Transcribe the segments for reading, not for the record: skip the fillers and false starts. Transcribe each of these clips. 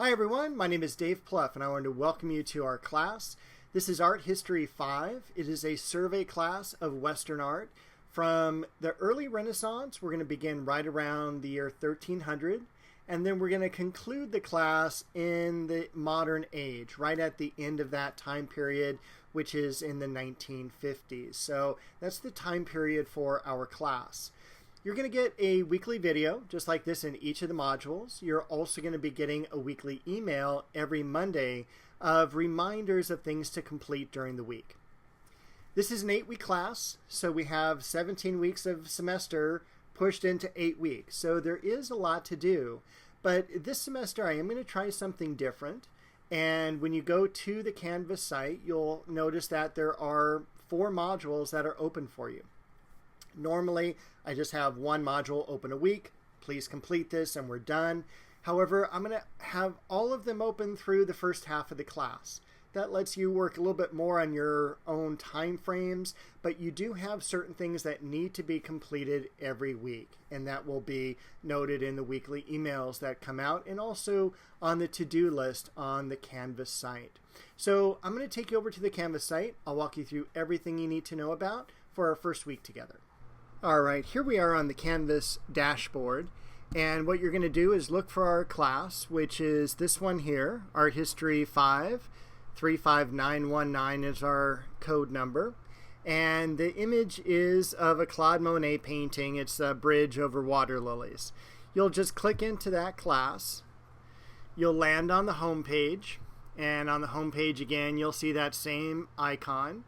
Hi everyone, my name is Dave Pluff and I want to welcome you to our class. This is Art History 5. It is a survey class of Western art. From the early Renaissance, we're going to begin right around the year 1300, and then we're going to conclude the class in the modern age, right at the end of that time period, which is in the 1950s. So that's the time period for our class. You're going to get a weekly video, just like this in each of the modules. You're also going to be getting a weekly email every Monday of reminders of things to complete during the week. This is an 8-week class, so we have 17 weeks of semester pushed into 8 weeks. So there is a lot to do, but this semester I am going to try something different. And when you go to the Canvas site, you'll notice that there are 4 modules that are open for you. Normally, I just have one module open a week. Please complete this and we're done. However, I'm going to have all of them open through the first half of the class. That lets you work a little bit more on your own time frames, but you do have certain things that need to be completed every week, and that will be noted in the weekly emails that come out and also on the to-do list on the Canvas site. So I'm going to take you over to the Canvas site. I'll walk you through everything you need to know about for our first week together. All right, here we are on the Canvas dashboard, and what you're going to do is look for our class, which is this one here, Art History 5. 35919 is our code number, and the image is of a Claude Monet painting. It's a bridge over water lilies. You'll just click into that class. You'll land on the home page, and on the home page again you'll see that same icon.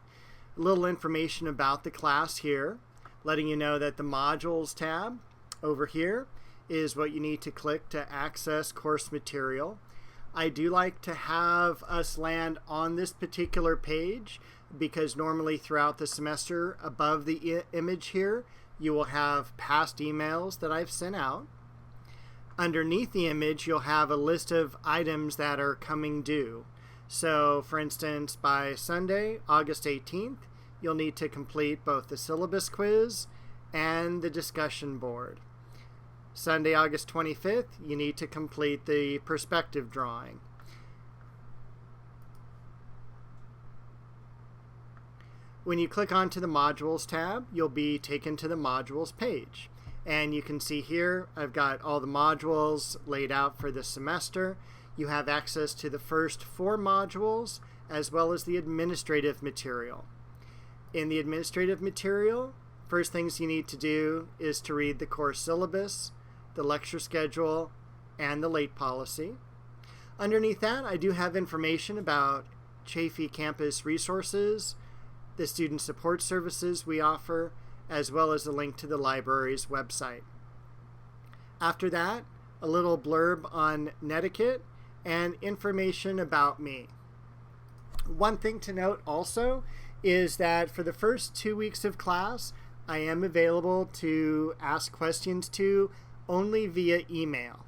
A little information about the class here, letting you know that the modules tab over here is what you need to click to access course material. I do like to have us land on this particular page because normally throughout the semester above the image here you will have past emails that I've sent out. Underneath the image you'll have a list of items that are coming due. So for instance, by Sunday, August 18th, you'll need to complete both the syllabus quiz and the discussion board. Sunday, August 25th, you need to complete the perspective drawing. When you click onto the Modules tab, you'll be taken to the Modules page. And you can see here, I've got all the modules laid out for the semester. You have access to the first 4 modules, as well as the administrative material. In the administrative material, first things you need to do is to read the course syllabus, the lecture schedule, and the late policy. Underneath that, I do have information about Chaffey campus resources, the student support services we offer, as well as a link to the library's website. After that, a little blurb on Netiquette and information about me. One thing to note also is that for the first 2 weeks of class, I am available to ask questions to only via email.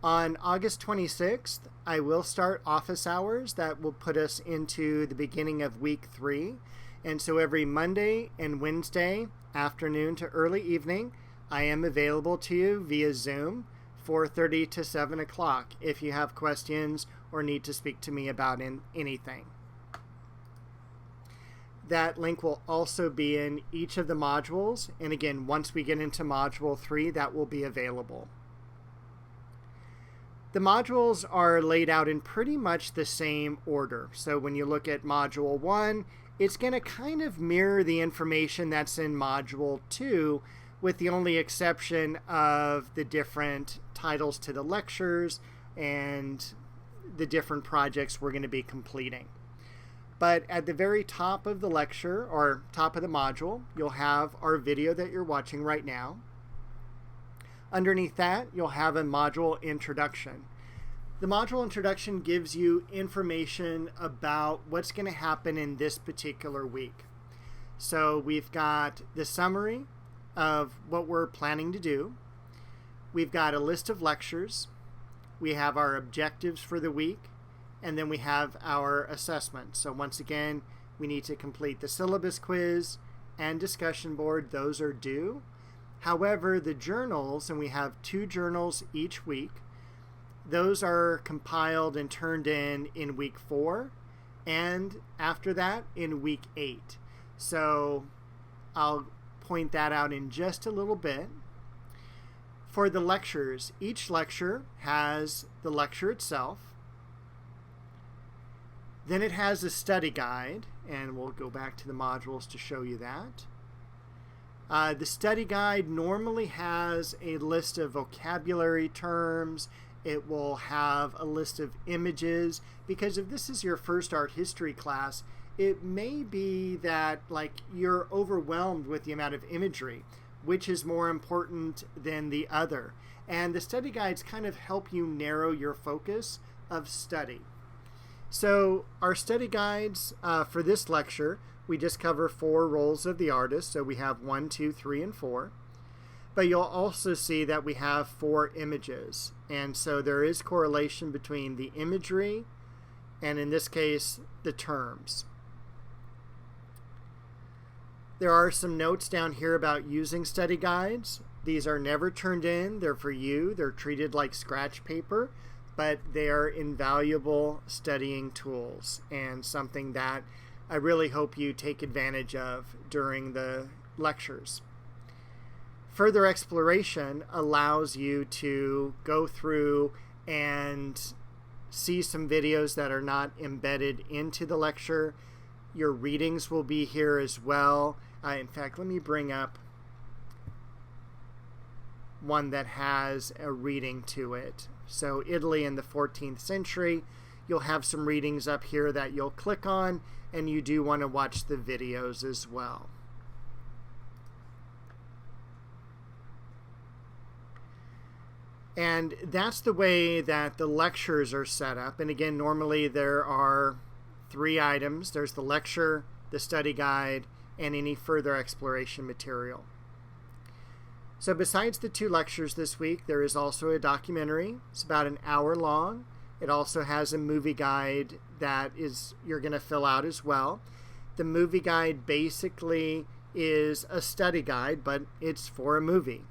On August 26th, I will start office hours that will put us into the beginning of week 3. And so every Monday and Wednesday, afternoon to early evening, I am available to you via Zoom, 4:30 to 7 o'clock, if you have questions or need to speak to me about anything. That link will also be in each of the modules, and again, once we get into Module 3, that will be available. The modules are laid out in pretty much the same order. So when you look at Module 1, it's going to kind of mirror the information that's in Module 2, with the only exception of the different titles to the lectures and the different projects we're going to be completing. But at the very top of the lecture, or top of the module, you'll have our video that you're watching right now. Underneath that, you'll have a module introduction. The module introduction gives you information about what's going to happen in this particular week. So we've got the summary of what we're planning to do. We've got a list of lectures. We have our objectives for the week. And then we have our assessment. So once again, we need to complete the syllabus quiz and discussion board. Those are due. However, the journals, and we have 2 journals each week, those are compiled and turned in week 4, and after that in week 8. So I'll point that out in just a little bit. For the lectures, each lecture has the lecture itself. Then it has a study guide, and we'll go back to the modules to show you that. The study guide normally has a list of vocabulary terms. It will have a list of images, because if this is your first art history class, it may be that you're overwhelmed with the amount of imagery, which is more important than the other. And the study guides kind of help you narrow your focus of study. So our study guides for this lecture, we just cover 4 roles of the artist. So we have 1, 2, 3, and 4. But you'll also see that we have 4 images. And so there is correlation between the imagery and, in this case, the terms. There are some notes down here about using study guides. These are never turned in. They're for you. They're treated like scratch paper, but they are invaluable studying tools and something that I really hope you take advantage of during the lectures. Further exploration allows you to go through and see some videos that are not embedded into the lecture. Your readings will be here as well. In fact, let me bring up one that has a reading to it. So Italy in the 14th century, you'll have some readings up here that you'll click on, and you do want to watch the videos as well. And that's the way that the lectures are set up. And again, normally there are 3 items. There's the lecture, the study guide, and any further exploration material. So besides the 2 lectures this week, there is also a documentary. It's about an hour long. It also has a movie guide that you're going to fill out as well. The movie guide basically is a study guide, but it's for a movie.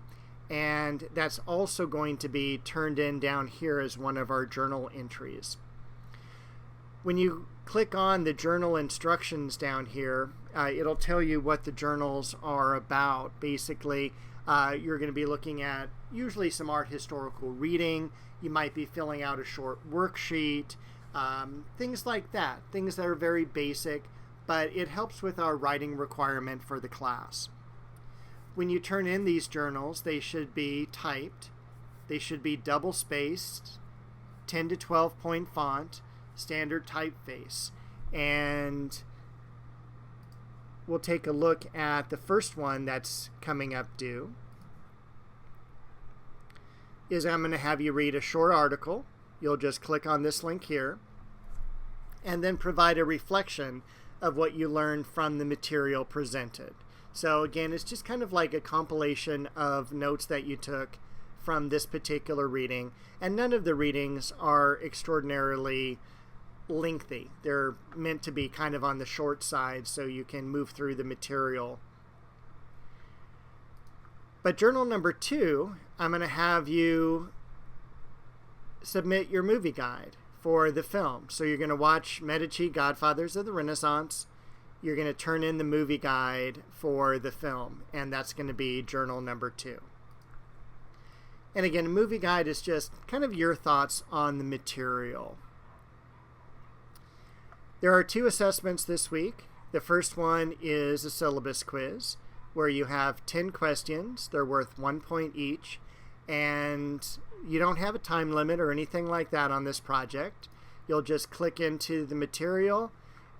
And that's also going to be turned in down here as one of our journal entries. When you click on the journal instructions down here, it'll tell you what the journals are about. Basically, you're going to be looking at usually some art historical reading. You might be filling out a short worksheet, things like that, things that are very basic, but it helps with our writing requirement for the class. When you turn in these journals, they should be typed. They should be double-spaced, 10 to 12 point font, standard typeface. And we'll take a look at the first one that's coming up due. I'm going to have you read a short article. You'll just click on this link here and then provide a reflection of what you learned from the material presented. So again, it's just kind of like a compilation of notes that you took from this particular reading, and none of the readings are extraordinarily lengthy. They're meant to be kind of on the short side so you can move through the material. But journal number 2, I'm going to have you submit your movie guide for the film. So you're going to watch Medici, Godfathers of the Renaissance. You're going to turn in the movie guide for the film, and that's going to be journal number 2. And again, a movie guide is just kind of your thoughts on the material. There are 2 assessments this week. The first one is a syllabus quiz, where you have 10 questions. They're worth 1 point each, and you don't have a time limit or anything like that on this project. You'll just click into the material,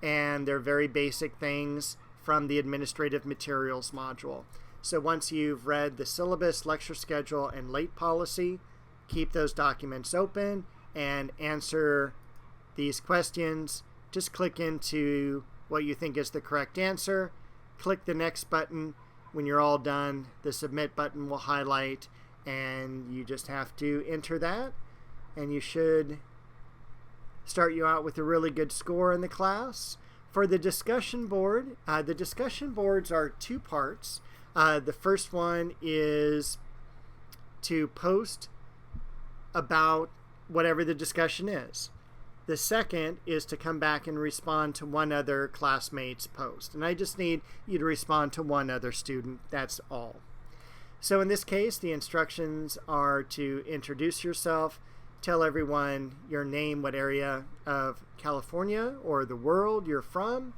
and they're very basic things from the administrative materials module. So once you've read the syllabus, lecture schedule, and late policy, keep those documents open and answer these questions. Just click into what you think is the correct answer, click the next button. When you're all done, the submit button will highlight, and you just have to enter that, and you should start you out with a really good score in the class. For the discussion board, the discussion boards are 2 parts. The first one is to post about whatever the discussion is. The second is to come back and respond to one other classmate's post. And I just need you to respond to one other student. That's all. So in this case, the instructions are to introduce yourself, tell everyone your name, what area of California or the world you're from,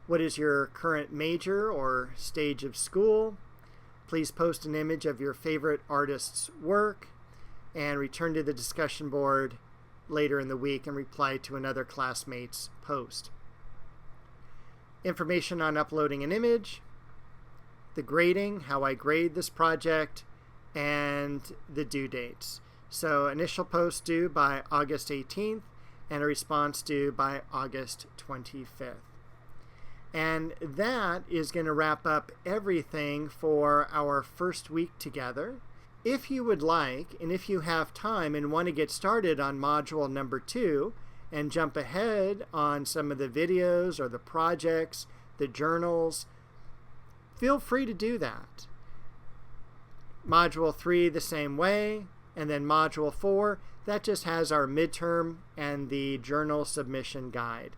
what is your current major or stage of school. Please post an image of your favorite artist's work and return to the discussion board later in the week and reply to another classmate's post. Information on uploading an image, the grading, how I grade this project, and the due dates. So initial post due by August 18th and a response due by August 25th. And that is going to wrap up everything for our first week together. If you would like, and if you have time and want to get started on module number 2 and jump ahead on some of the videos or the projects, the journals, feel free to do that. Module 3 the same way, and then module 4, that just has our midterm and the journal submission guide.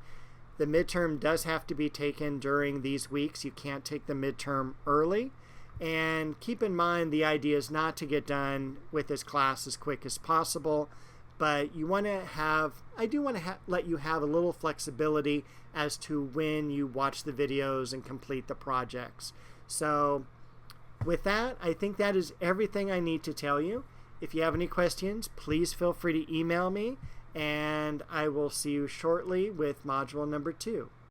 The midterm does have to be taken during these weeks. You can't take the midterm early. And keep in mind, the idea is not to get done with this class as quick as possible, but you want to have, I do want to let you have a little flexibility as to when you watch the videos and complete the projects. So with that, I think that is everything I need to tell you. If you have any questions, please feel free to email me, and I will see you shortly with module number 2.